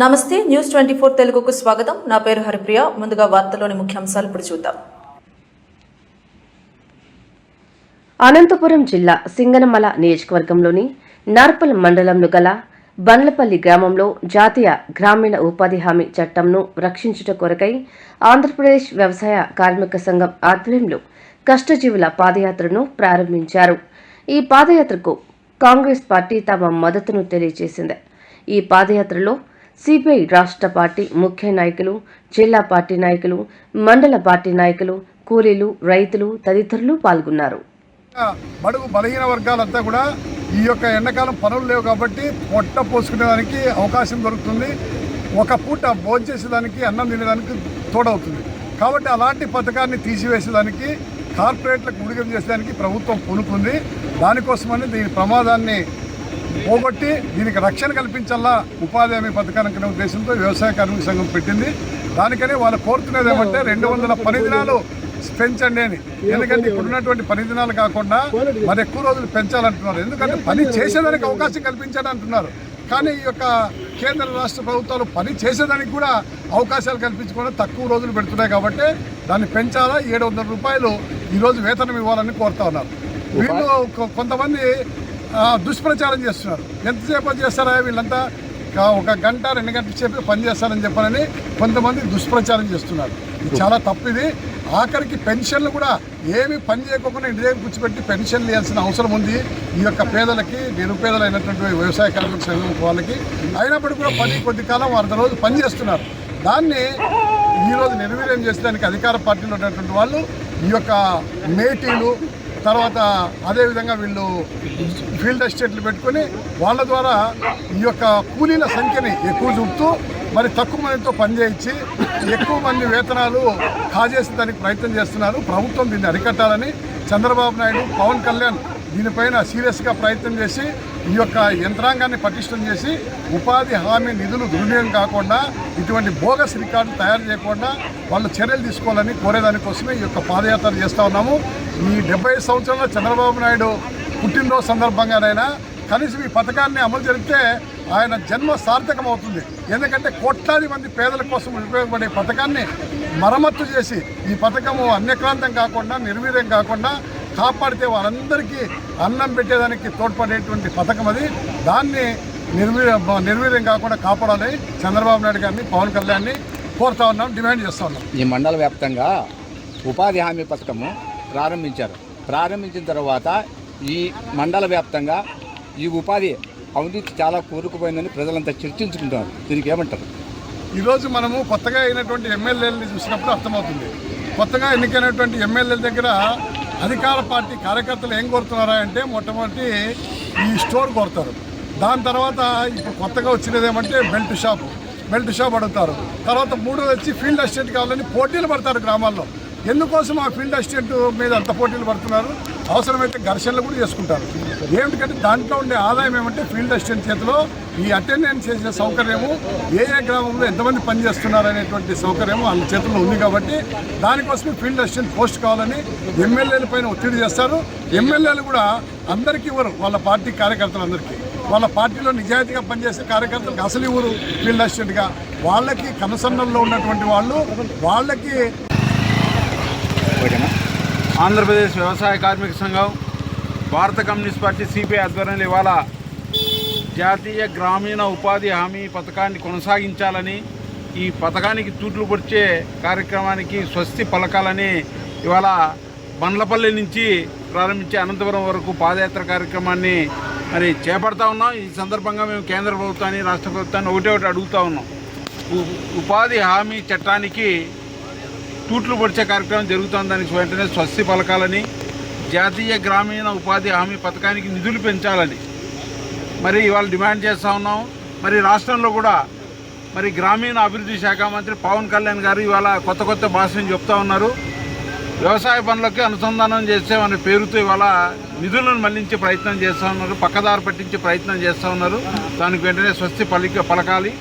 నమస్తే న్యూస్ 24 తెలుగుకు స్వాగతం. నా పేరు హరిప్రియ. ముందుగా వార్తల్లోని ముఖ్యాంశాలు ఇప్పుడు చూద్దాం. అనంతపురం జిల్లా సింగనమల నియోజకవర్గంలోని నార్పల్ మండలంలో గల బండ్లపల్లి గ్రామంలో జాతీయ గ్రామీణ ఉపాధి హామీ చట్టంను రక్షించుట కొరకై ఆంధ్రప్రదేశ్ వ్యవసాయ కార్మిక సంఘం ఆధ్వర్యంలో కష్టజీవుల పాదయాత్రను ప్రారంభించారు. ఈ పాదయాత్రకు కాంగ్రెస్ పార్టీ తమ మద్దతును తెలియజేసింది. ఈ పాదయాత్రలో సిపిఐ రాష్ట్ర పార్టీ ముఖ్య నాయకులు, జిల్లా పార్టీ నాయకులు, మండల పార్టీ నాయకులు, కూలీలు, రైతులు తదితరులు పాల్గొన్నారు. బడుగు బలహీన వర్గాలంతా కూడా ఈ యొక్క ఎండాకాలం పనులు లేవు కాబట్టి పొట్ట పోసుకునేదానికి అవకాశం దొరుకుతుంది. ఒక పూట భోజనం చేసేదానికి, అన్నం తినేదానికి తోడవుతుంది. కాబట్టి అలాంటి పథకాన్ని తీసివేసేదానికి, కార్పొరేట్లకు ఉడిగం చేసేదానికి ప్రభుత్వం పూనుకుంది. దానికోసమని దీని ప్రమాదాన్ని పోగొట్టి దీనికి రక్షణ కల్పించాలా ఉపాధి హామీ పథకానికి ఉద్దేశంతో వ్యవసాయ కార్మిక సంఘం పెట్టింది. దానికని వాళ్ళు కోరుతున్నది ఏమంటే 200 పని దినాలు పెంచండి అని. ఎందుకంటే ఇప్పుడున్నటువంటి పని దినాలు కాకుండా మరి ఎక్కువ రోజులు పెంచాలంటున్నారు. ఎందుకంటే పని చేసేదానికి అవకాశం కల్పించాలని అంటున్నారు. కానీ ఈ యొక్క కేంద్ర రాష్ట్ర ప్రభుత్వాలు పని చేసేదానికి కూడా అవకాశాలు కల్పించకుండా తక్కువ రోజులు పెడుతున్నాయి. కాబట్టి దాన్ని పెంచాలా, 700 రూపాయలు ఈరోజు వేతనం ఇవ్వాలని కోరుతా ఉన్నారు. వీళ్ళు కొంతమంది దుష్ప్రచారం చేస్తున్నారు. ఎంతసేపు చేస్తారా వీళ్ళంతా, 1 గంట 2 గంటల సేపు పని చేస్తారని చెప్పాలని కొంతమంది దుష్ప్రచారం చేస్తున్నారు. ఇది చాలా తప్పిది. ఆఖరికి పెన్షన్లు కూడా ఏమి పని చేయకుండా ఇంటి దగ్గర కూర్చోబెట్టి పెన్షన్లు ఇవ్వాల్సిన అవసరం ఉంది ఈ యొక్క పేదలకి, నిరుపేదలైనటువంటి వ్యవసాయ కార్మిక సంఘం వాళ్ళకి. అయినప్పటికీ కూడా కొద్ది కాలం 100 రోజులు పని చేస్తున్నారు. దాన్ని ఈరోజు నిర్వీర్యం చేసేదానికి అధికార పార్టీలో ఉన్నటువంటి వాళ్ళు ఈ యొక్క మేటీలు, తర్వాత అదేవిధంగా వీళ్ళు ఫీల్డ్ అసిస్టెంట్లు పెట్టుకొని వాళ్ళ ద్వారా ఈ యొక్క కూలీల సంఖ్యని ఎక్కువ చూపుతూ మరి తక్కువ మందితో పనిచేయించి ఎక్కువ మంది వేతనాలు కాజేసేదానికి ప్రయత్నం చేస్తున్నారు. ప్రభుత్వం దీన్ని అరికట్టాలని చంద్రబాబు నాయుడు, పవన్ కళ్యాణ్ దీనిపైన సీరియస్గా ప్రయత్నం చేసి ఈ యొక్క యంత్రాంగాన్ని పటిష్టం చేసి ఉపాధి హామీ నిధులు దుర్వినియోగం కాకుండా, ఇటువంటి బోగస్ రికార్డులు తయారు చేయకుండా వాళ్ళు చర్యలు తీసుకోవాలని కోరేదానికోసమే ఈ యొక్క పాదయాత్ర చేస్తూ ఉన్నాము. ఈ 75 సంవత్సరాల చంద్రబాబు నాయుడు పుట్టినరోజు సందర్భంగానైనా కనీసం ఈ పథకాన్ని అమలు జరిపితే ఆయన జన్మ సార్థకం అవుతుంది. ఎందుకంటే కోట్లాది మంది పేదల కోసం ఉపయోగపడే పథకాన్ని మరమ్మత్తు చేసి ఈ పథకము అన్యక్రాంతం కాకుండా, నిర్వీర్యం కాకుండా కాపాడితే వారందరికీ అన్నం పెట్టేదానికి తోడ్పడేటువంటి పథకం అది. దాన్ని నిర్వీర్యం కాకుండా కాపాడాలని చంద్రబాబు నాయుడు గారిని, పవన్ కళ్యాణ్ని కోరుతా ఉన్నాం, డిమాండ్ చేస్తూ ఉన్నాం. ఈ మండల వ్యాప్తంగా ఉపాధి హామీ పథకము ప్రారంభించిన తర్వాత ఈ మండల వ్యాప్తంగా ఈ ఉపాధి అవినీతి చాలా కూరుకుపోయిందని ప్రజలంతా చర్చించుకుంటున్నారు. దీనికి ఏమంటారు? ఈరోజు మనము కొత్తగా అయినటువంటి ఎమ్మెల్యేలని చూసినప్పుడు అర్థమవుతుంది. కొత్తగా ఎన్నికైనటువంటి ఎమ్మెల్యేల దగ్గర అధికార పార్టీ కార్యకర్తలు ఏం కోరుతున్నారా అంటే మొట్టమొదటి ఈ స్టోర్ కోరుతారు. దాని తర్వాత ఇప్పుడు కొత్తగా వచ్చినది ఏమంటే బెల్ట్ షాప్ అడుగుతారు. తర్వాత 3వ వచ్చి ఫీల్డ్ అసిస్టెంట్ కావాలని పోటీలు పడతారు గ్రామాల్లో. ఎందుకోసం ఆ ఫీల్డ్ అసిస్టెంట్ మీద అంత పోటీలు పడుతున్నారు? అవసరమైతే ఘర్షణలు కూడా చేసుకుంటారు. ఏమిటంటే దాంట్లో ఉండే ఆదాయం ఏమంటే ఫీల్డ్ అసిస్టెంట్ చేతిలో ఈ అటెండెన్స్ చేసే సౌకర్యము, ఏ గ్రామంలో ఎంతమంది పనిచేస్తున్నారు అనేటువంటి సౌకర్యము వాళ్ళ చేతుల్లో ఉంది. కాబట్టి దానికోసమే ఫీల్డ్ అసిస్టెంట్ పోస్ట్ కావాలని ఎమ్మెల్యేల పైన ఒత్తిడి చేస్తారు. ఎమ్మెల్యేలు కూడా అందరికీ ఇవ్వరు, వాళ్ళ పార్టీ కార్యకర్తలందరికీ. వాళ్ళ పార్టీలో నిజాయితీగా పనిచేసే కార్యకర్తలకు అసలు ఇవ్వరు ఫీల్డ్ అసిస్టెంట్గా. వాళ్ళకి కనసన్నల్లో ఉన్నటువంటి వాళ్ళకి ఆంధ్రప్రదేశ్ వ్యవసాయ కార్మిక సంఘం, భారత కమ్యూనిస్ట్ పార్టీ సిపిఐ ఆధ్వర్యంలో ఇవాళ జాతీయ గ్రామీణ ఉపాధి హామీ పథకాన్ని కొనసాగించాలని, ఈ పథకానికి తూట్లు పొడిచే కార్యక్రమానికి స్వస్తి పలకాలని ఇవాళ బండ్లపల్లి నుంచి ప్రారంభించే అనంతపురం వరకు పాదయాత్ర కార్యక్రమాన్ని మరి చేపడతా ఉన్నాం. ఈ సందర్భంగా మేము కేంద్ర ప్రభుత్వాన్ని, రాష్ట్ర ప్రభుత్వాన్ని ఒకటి అడుగుతూ ఉన్నాం. ఉపాధి హామీ చట్టానికి తూట్లు పొడిచే కార్యక్రమం జరుగుతుంది. దానికి వెంటనే స్వస్తి పలకాలని, జాతీయ గ్రామీణ ఉపాధి హామీ పథకానికి నిధులు పెంచాలని మరి ఇవాళ డిమాండ్ చేస్తూ ఉన్నాం. మరి రాష్ట్రంలో కూడా మరి గ్రామీణ అభివృద్ధి శాఖ మంత్రి పవన్ కళ్యాణ్ గారు ఇవాళ కొత్త భాషను చెప్తా ఉన్నారు. వ్యవసాయ పనులకి అనుసంధానం చేసేమనే పేరుతో ఇవాళ నిధులను మళ్లించే ప్రయత్నం చేస్తూ ఉన్నారు, పక్కదారి పట్టించే ప్రయత్నం చేస్తూ ఉన్నారు. దానికి వెంటనే స్వస్తి పలకాలి.